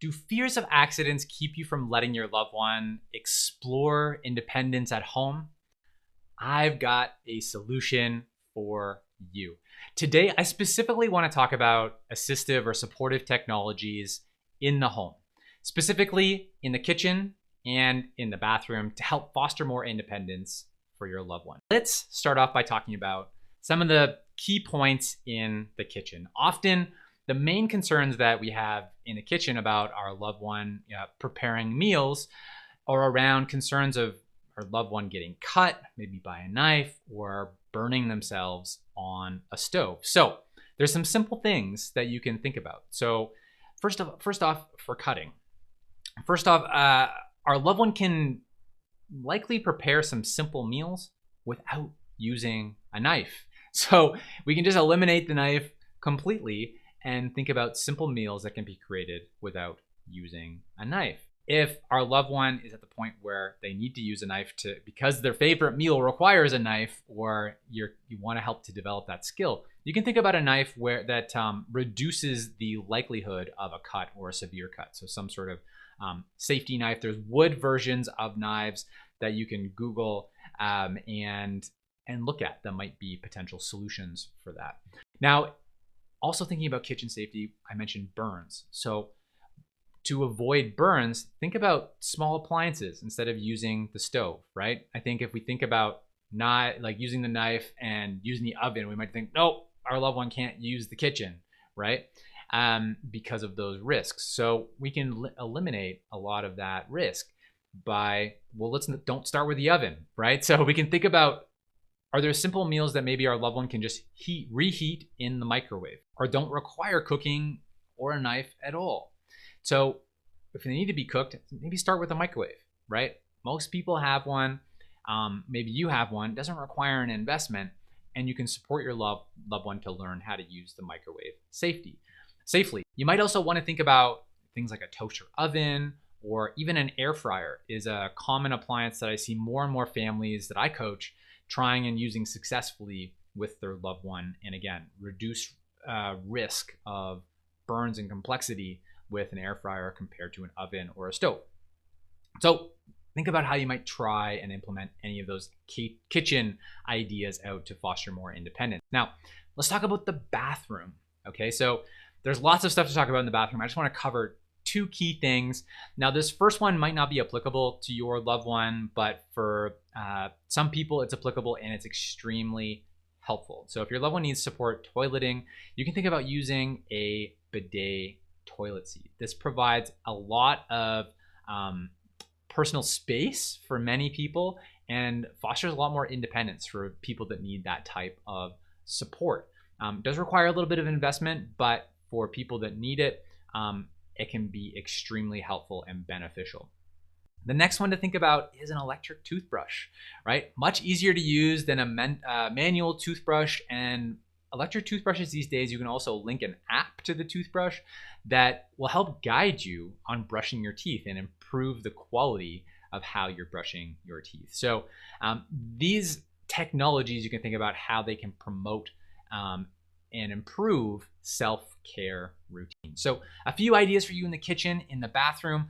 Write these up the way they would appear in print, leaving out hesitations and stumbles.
Do fears of accidents keep you from letting your loved one explore independence at home? I've got a solution for you. Today, I specifically want to talk about assistive or supportive technologies in the home, specifically in the kitchen and in the bathroom to help foster more independence for your loved one. Let's start off by talking about some of the key points in the kitchen. Often, the main concerns that we have in the kitchen about our loved one preparing meals are around concerns of our loved one getting cut, maybe by a knife, or burning themselves on a stove. So there's some simple things that you can think about. So first off, for cutting. Our loved one can likely prepare some simple meals without using a knife. So we can just eliminate the knife completely and think about simple meals that can be created without using a knife. If our loved one is at the point where they need to use a knife because their favorite meal requires a knife, or you want to help to develop that skill, you can think about a knife that reduces the likelihood of a cut or a severe cut. So some sort of safety knife. There's wood versions of knives that you can Google and look at that might be potential solutions for that. Now, also thinking about kitchen safety, I mentioned burns. So to avoid burns, think about small appliances instead of using the stove, right? I think if we think about not like using the knife and using the oven, we might think, nope, our loved one can't use the kitchen, right? Because of those risks. So we can eliminate a lot of that risk by, don't start with the oven, right? So we can think about, are there simple meals that maybe our loved one can just reheat in the microwave, or don't require cooking or a knife at all? So if they need to be cooked, maybe start with a microwave, right? Most people have one. Maybe you have one. It doesn't require an investment, and you can support your loved one to learn how to use the microwave safely. You might also want to think about things like a toaster oven, or even an air fryer is a common appliance that I see more and more families that I coach trying and using successfully with their loved one. And again, reduce risk of burns and complexity with an air fryer compared to an oven or a stove. So think about how you might try and implement any of those kitchen ideas out to foster more independence. Now, let's talk about the bathroom. Okay, so there's lots of stuff to talk about in the bathroom. I just want to cover two key things. Now, this first one might not be applicable to your loved one, but for some people it's applicable and it's extremely helpful. So if your loved one needs support toileting, you can think about using a bidet toilet seat. This provides a lot of personal space for many people and fosters a lot more independence for people that need that type of support. It does require a little bit of investment, but for people that need it, it can be extremely helpful and beneficial. The next one to think about is an electric toothbrush, right? Much easier to use than a manual toothbrush. And electric toothbrushes these days, you can also link an app to the toothbrush that will help guide you on brushing your teeth and improve the quality of how you're brushing your teeth. So these technologies, you can think about how they can promote and improve self-care routine. So a few ideas for you in the kitchen, in the bathroom.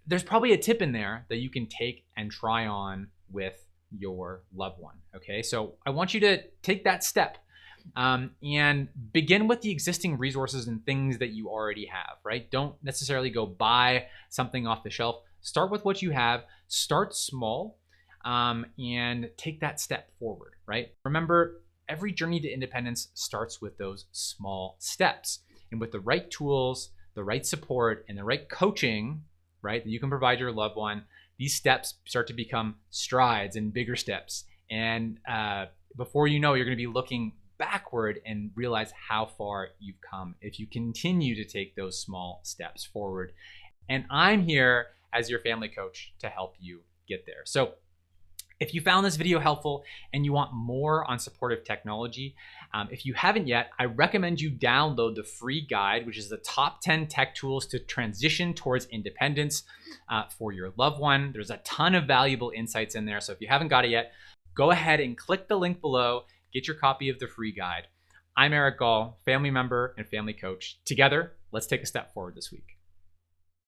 There's probably a tip in there that you can take and try on with your loved one. Okay, so I want you to take that step and begin with the existing resources and things that you already have, right? Don't necessarily go buy something off the shelf. Start with what you have, start small, and take that step forward, right? Remember, every journey to independence starts with those small steps. And with the right tools, the right support, and the right coaching, right, that you can provide your loved one, these steps start to become strides and bigger steps. And before you know, you're going to be looking backward and realize how far you've come if you continue to take those small steps forward. And I'm here as your family coach to help you get there. So if you found this video helpful and you want more on supportive technology, if you haven't yet, I recommend you download the free guide, which is the top 10 tech tools to transition towards independence for your loved one. There's a ton of valuable insights in there. So if you haven't got it yet, go ahead and click the link below, get your copy of the free guide. I'm Eric Gall, family member and family coach. Together, let's take a step forward this week.